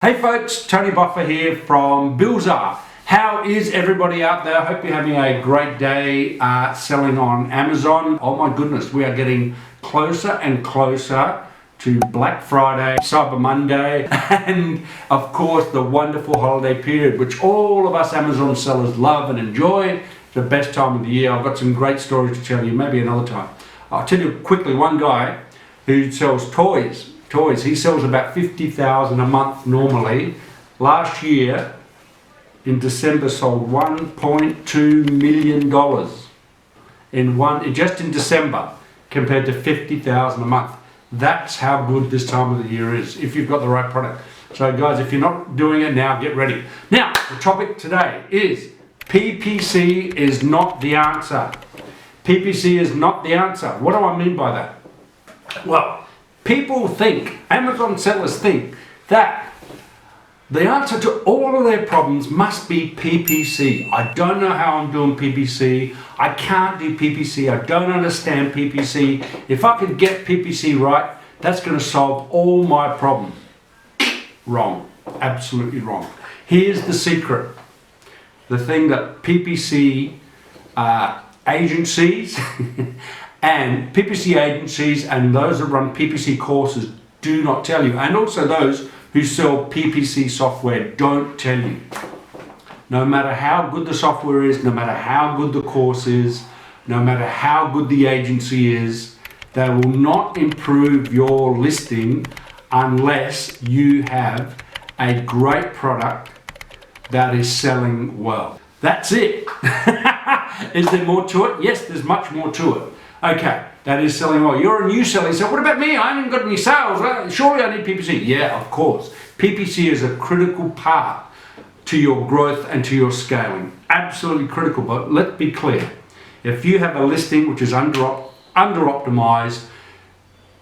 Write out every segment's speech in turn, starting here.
Hey folks, Tony Buffer here from Bilzar. How is everybody out there? I hope you're having a great day selling on Amazon. Oh my goodness, we are getting closer and closer to Black Friday, Cyber Monday, and of course the wonderful holiday period, which all of us Amazon sellers love and enjoy. The best time of the year. I've got some great stories to tell you, maybe another time. I'll tell you quickly, one guy who sells toys. He sells about 50,000 a month normally. Last year, in December, sold $1.2 million just in December, compared to 50,000 a month. That's how good this time of the year is, if you've got the right product. So guys, if you're not doing it now, get ready. Now, the topic today is PPC is not the answer. PPC is not the answer. What do I mean by that? Well, people think, Amazon sellers think, that the answer to all of their problems must be PPC. I don't know how I'm doing PPC. I can't do PPC. I don't understand PPC. If I could get PPC right, that's going to solve all my problems. Wrong. Absolutely wrong. Here's the secret. The thing that PPC agencies and PPC agencies and those that run PPC courses do not tell you, and also those who sell PPC software don't tell you. No matter how good the software is, no matter how good the course is, no matter how good the agency is, they will not improve your listing unless you have a great product that is selling well. That's it. Is there more to it? Yes, there's much more to it. Okay, that is selling well. You're a new seller. So what about me? I haven't got any sales. Surely I need PPC. Yeah, of course. PPC is a critical part to your growth and to your scaling. Absolutely critical. But let's be clear. If you have a listing which is under optimized,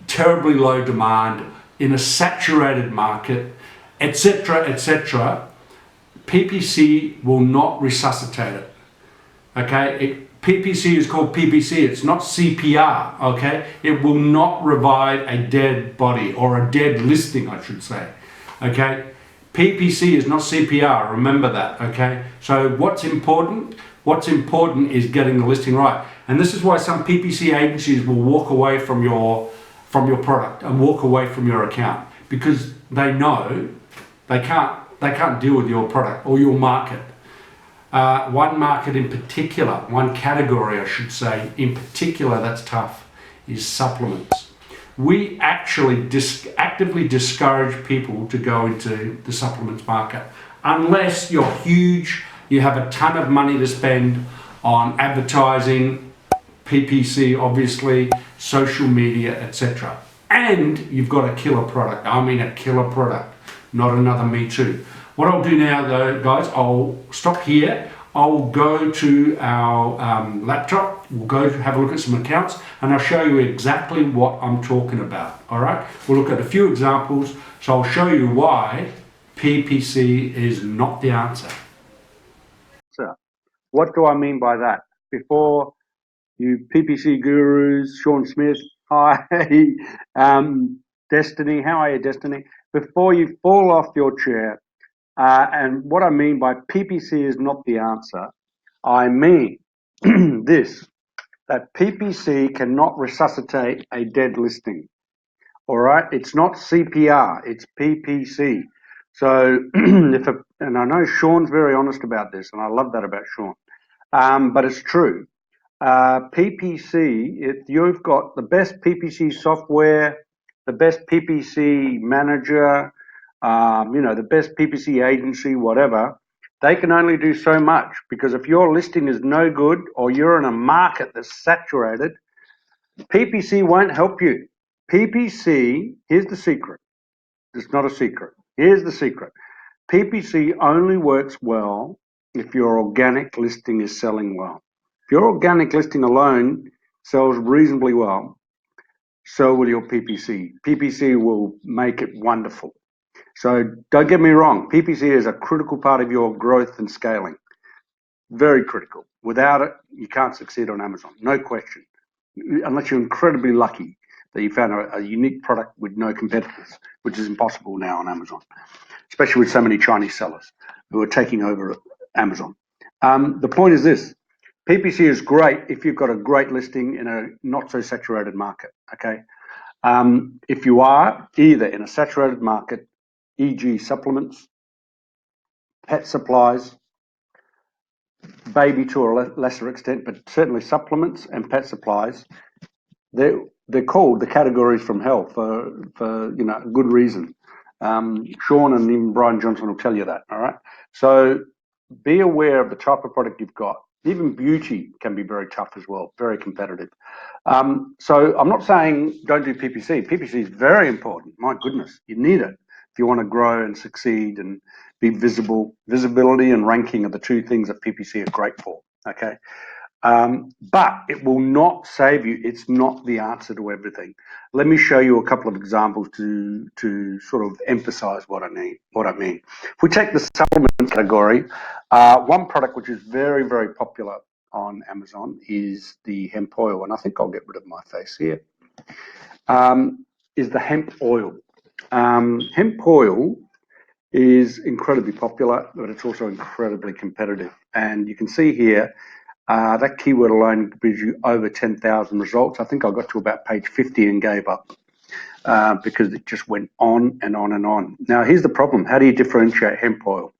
terribly low demand, in a saturated market, etc., PPC will not resuscitate it. Okay, PPC is called PPC, it's not CPR, okay? It will not revive a dead body, or a dead listing, I should say, okay? PPC is not CPR, remember that, okay? So what's important? What's important is getting the listing right. And this is why some PPC agencies will walk away from your product and walk away from your account, because they know they can't deal with your product or your market. One market in particular, one category I should say, in particular that's tough, is supplements. We actually actively discourage people to go into the supplements market unless you're huge, you have a ton of money to spend on advertising, PPC obviously, social media, etc. And you've got a killer product. I mean a killer product, not another Me Too. What I'll do now though, guys, I'll stop here. I'll go to our laptop, we'll go have a look at some accounts, and I'll show you exactly what I'm talking about, all right? We'll look at a few examples, so I'll show you why PPC is not the answer. So, what do I mean by that? Before you PPC gurus, Sean Smith, hi, Destiny, how are you, Destiny? Before you fall off your chair, and what I mean by PPC is not the answer, I mean this, that PPC cannot resuscitate a dead listing. All right, it's not CPR, it's PPC. So, and I know Sean's very honest about this, and I love that about Sean, but it's true. PPC, if you've got the best PPC software, the best PPC manager, the best PPC agency, whatever, they can only do so much, because if your listing is no good or you're in a market that's saturated, PPC won't help you. PPC, here's the secret. It's not a secret. Here's the secret. PPC only works well if your organic listing is selling well. If your organic listing alone sells reasonably well, so will your PPC. PPC will make it wonderful. So don't get me wrong, PPC is a critical part of your growth and scaling. Very critical. Without it, you can't succeed on Amazon, no question, unless you're incredibly lucky. that you found a unique product with no competitors, which is impossible now on Amazon, especially with so many Chinese sellers who are taking over Amazon. The point is this: PPC is great if you've got a great listing in a not so saturated market. Okay, if you are either in a saturated market, e.g., supplements, pet supplies, baby to a lesser extent, but certainly supplements and pet supplies, they're called the categories from hell for good reason. Sean and even Brian Johnson will tell you that. All right, so be aware of the type of product you've got. Even beauty can be very tough as well, very competitive. So I'm not saying don't do PPC. PPC is very important. My goodness, you need it if you want to grow and succeed and be visible. Visibility and ranking are the two things that PPC are great for. Okay. But it will not save you. It's not the answer to everything. Let me show you a couple of examples to sort of emphasize what I mean. If we take the supplement category, one product which is very, very popular on Amazon is the hemp oil, and I think I'll get rid of my face here. Is the hemp oil. Hemp oil is incredibly popular, but it's also incredibly competitive. And you can see here, that keyword alone gives you over 10,000 results. I think I got to about page 50 and gave up because it just went on and on and on. Now, here's the problem. How do you differentiate hemp oil?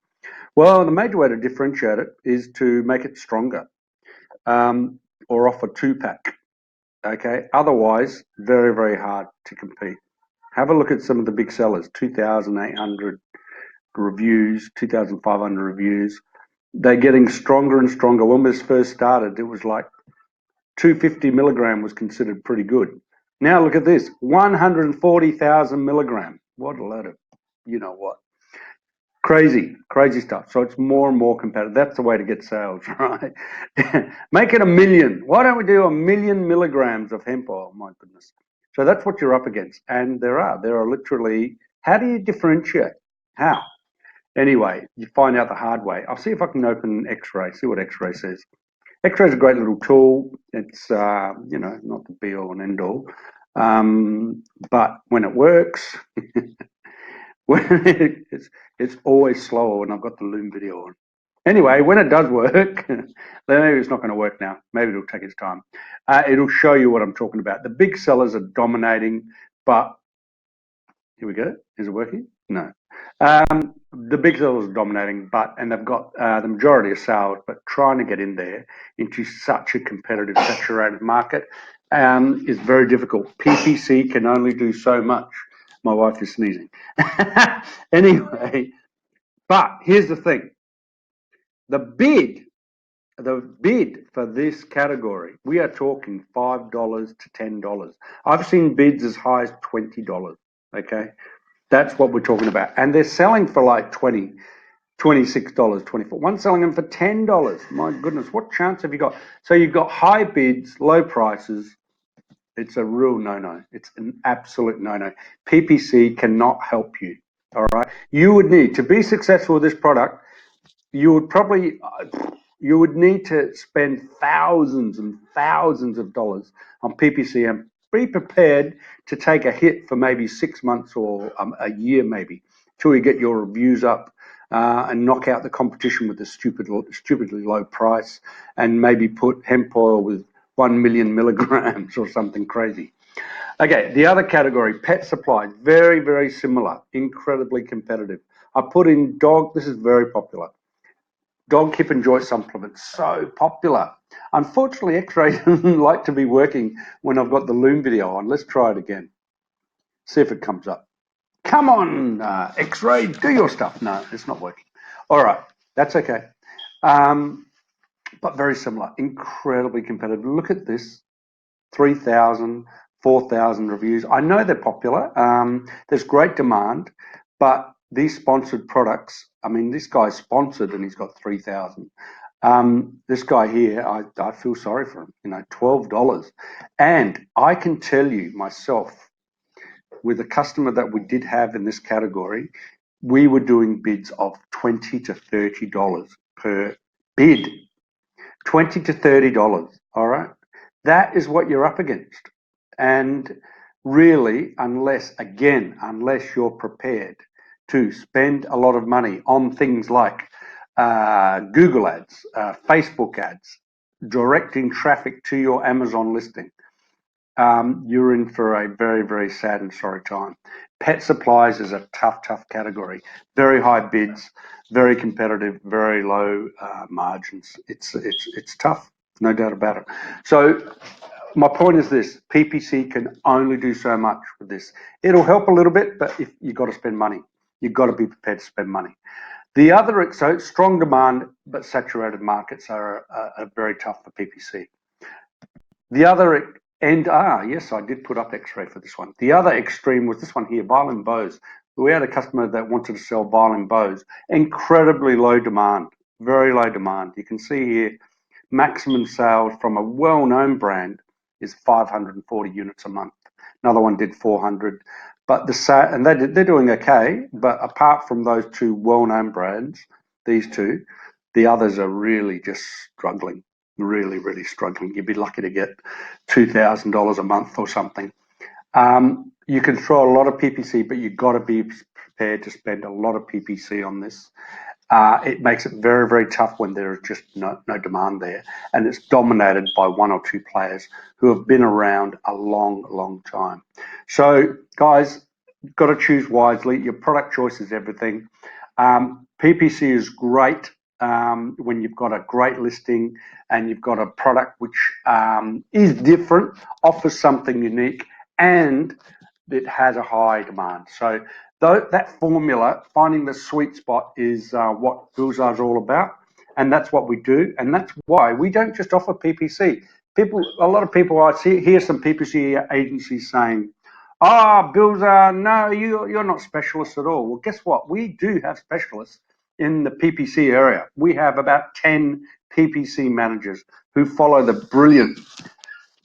Well, the major way to differentiate it is to make it stronger or offer 2-pack. Okay, otherwise, very, very hard to compete. Have a look at some of the big sellers, 2,800 reviews, 2,500 reviews. They're getting stronger and stronger. When this first started, it was like 250 milligram was considered pretty good. Now look at this, 140,000 milligram. What a load of, you know what? Crazy stuff. So it's more and more competitive. That's the way to get sales, right? Make it 1 million. Why don't we do 1 million milligrams of hemp oil? My goodness. So that's what you're up against. And there are literally, how do you differentiate? How? Anyway, you find out the hard way. I'll see if I can open X-Ray, see what X-Ray says. X-Ray is a great little tool. It's, not the be-all and end-all. But when it works, it's always slower when I've got the Loom video on. Anyway, when it does work, then maybe it's not going to work now. Maybe it'll take its time. It'll show you what I'm talking about. The big sellers are dominating, but here we go. Is it working? No. The big sellers are dominating, and they've got the majority of sales, but trying to get in there into such a competitive, saturated market is very difficult. PPC can only do so much. My wife is sneezing. Anyway, but here's the thing. The bid for this category, we are talking $5 to $10. I've seen bids as high as $20. Okay. That's what we're talking about. And they're selling for like $20, $26, $24. One's selling them for $10. My goodness, what chance have you got? So you've got high bids, low prices. It's a real no-no. It's an absolute no-no. PPC cannot help you. All right. You would need to be successful with this product. You would need to spend thousands and thousands of dollars on PPC and be prepared to take a hit for maybe 6 months or a year maybe till you get your reviews up and knock out the competition with the stupidly low price and maybe put hemp oil with 1 million milligrams or something crazy. Okay, the other category, pet supplies, very, very similar, incredibly competitive. I put in dog, this is very popular. Dog hip and joint supplements, so popular. Unfortunately, X-Ray doesn't like to be working when I've got the Loom video on. Let's try it again. See if it comes up. Come on, X-Ray, do your stuff. No, it's not working. All right, that's okay. But very similar, incredibly competitive. Look at this, 3,000, 4,000 reviews. I know they're popular. There's great demand, but these sponsored products, I mean, this guy's sponsored and he's got 3,000. This guy here, I feel sorry for him, $12. And I can tell you myself, with a customer that we did have in this category, we were doing bids of $20 to $30 per bid. $20 to $30, all right? That is what you're up against. And really, unless you're prepared to spend a lot of money on things like Google ads, Facebook ads, directing traffic to your Amazon listing, you're in for a very, very sad and sorry time. Pet supplies is a tough, tough category. Very high bids, very competitive, very low margins. It's tough, no doubt about it. So my point is this: PPC can only do so much with this. It'll help a little bit, but if you've got to spend money, you've got to be prepared to spend money. The other, so strong demand but saturated markets are very tough for PPC. The other yes, I did put up X-ray for this one. The other extreme was this one here, violin bows. We had a customer that wanted to sell violin bows. Incredibly low demand, very low demand. You can see here, maximum sales from a well-known brand is 540 units a month. Another one did 400, but they're doing okay. But apart from those two well-known brands, these two, the others are really just struggling, really, really struggling. You'd be lucky to get $2,000 a month or something. You can throw a lot of PPC, but you've got to be prepared to spend a lot of PPC on this. It makes it very, very tough when there is just no demand there, and it's dominated by one or two players who have been around a long, long time. So, guys, you've got to choose wisely. Your product choice is everything. PPC is great when you've got a great listing and you've got a product which is different, offers something unique, and it has a high demand. So that formula, finding the sweet spot, is what Bilzar is all about, and that's what we do, and that's why we don't just offer PPC. A lot of people, I hear some PPC agencies saying, Bilzar, no, you're not specialists at all. Well, guess what? We do have specialists in the PPC area. We have about 10 PPC managers who follow the brilliant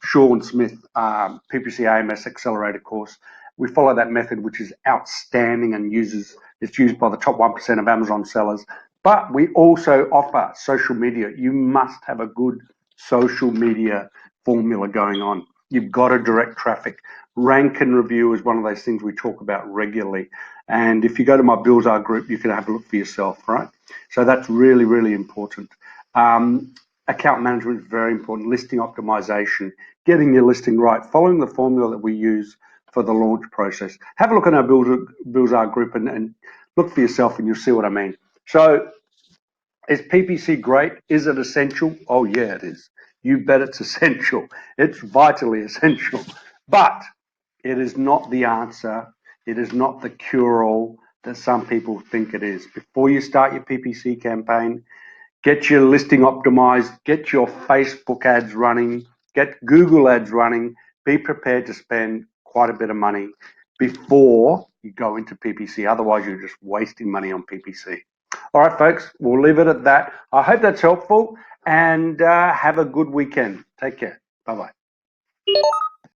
Sean Smith PPC AMS Accelerator course. We follow that method, which is outstanding and it's used by the top 1% of Amazon sellers. But we also offer social media. You must have a good social media formula going on. You've got to direct traffic. Rank and review is one of those things we talk about regularly. And if you go to my Bilzar group, you can have a look for yourself, right? So that's really, really important. Account management is very important. Listing optimization, getting your listing right, following the formula that we use for the launch process. Have a look at our Bilzar group and look for yourself, and you'll see what I mean. So, is PPC great? Is it essential? Oh yeah, it is. You bet it's essential. It's vitally essential. But it is not the answer. It is not the cure-all that some people think it is. Before you start your PPC campaign, get your listing optimized, get your Facebook ads running, get Google ads running. Be prepared to spend quite a bit of money before you go into PPC. Otherwise, you're just wasting money on PPC. All right, folks, we'll leave it at that. I hope that's helpful, and have a good weekend. Take care. Bye-bye.